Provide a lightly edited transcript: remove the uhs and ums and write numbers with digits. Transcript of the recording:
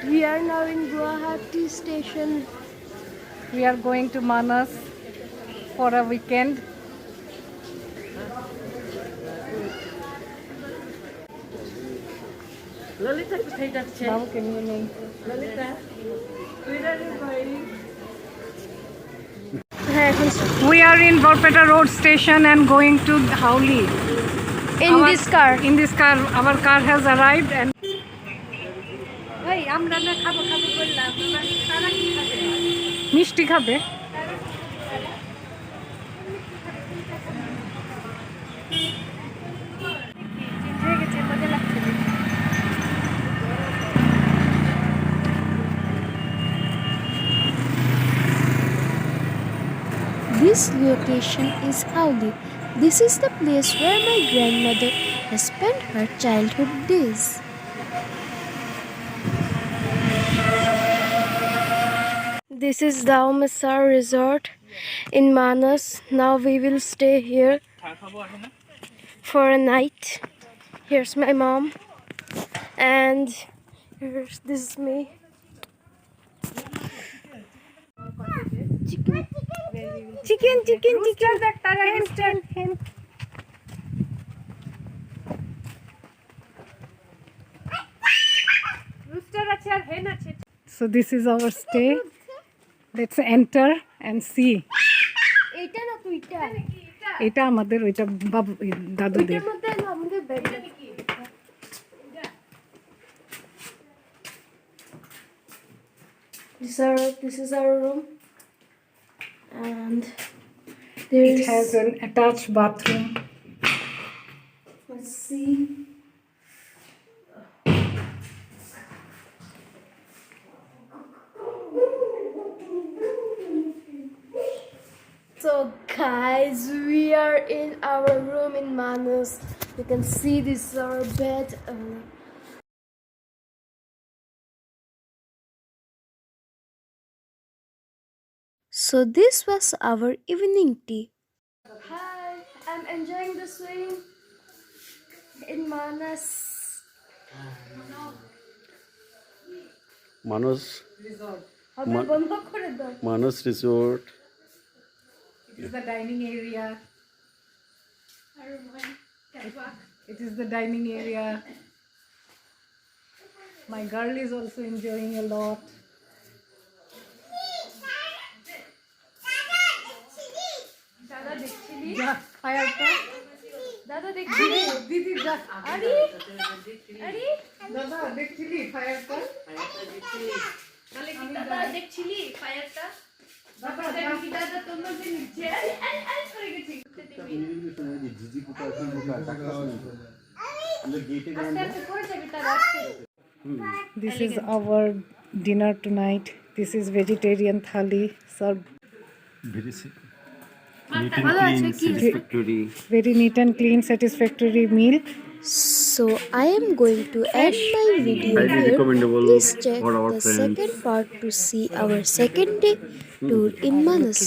We are now in Guwahati station. We are going to Manas for a weekend. Lalita কোথায় যাচ্ছে? বাবুকে নিয়ে নেই। Lalita, where are you going? We are in Borpeta Road Station and going to Hauli. In this car. In this car, our car has arrived and. Hey, আমরা না খাবো বললাম, তারা কি খাবে? মিষ্টি খাবে। This location is Hauli. This is the place where my grandmother has spent her childhood days. This is Daumasar Resort in Manas. Now we will stay here for a night. Here's my mom, and this is me. Chicken. So this is our stay. Let's enter and see. এটা না তুইটা এটা আমাদের ওইটা বাবু দাদুদের। এটার মধ্যে আমাদের bed This is our room, and It has an attached bathroom. let's see. So guys, we are in our room in Manas. You can see this is our bed. So this was our evening tea. Hi, I'm enjoying the swing in Manas. Manas Manas Resort. It is the dining area. It is the dining area. My girl is also enjoying a lot. যা ফায়ারটা দাদা দেখছিলি দিদি যা আরে দাদা দেখছিলি ফায়ারটা তাহলে কি দাদা দেখছিলি ফায়ারটা দাদা দাদা তোমরা যে নিচে আরে করে গেছি আস্তে করে যাবে তার আস্তে This is our dinner tonight. This is vegetarian thali served Very neat and clean, satisfactory. very neat and clean, satisfactory meal. So I am going to end my video Highly here. recommendable Please check for our the friends. second part to see our second day tour in Manas.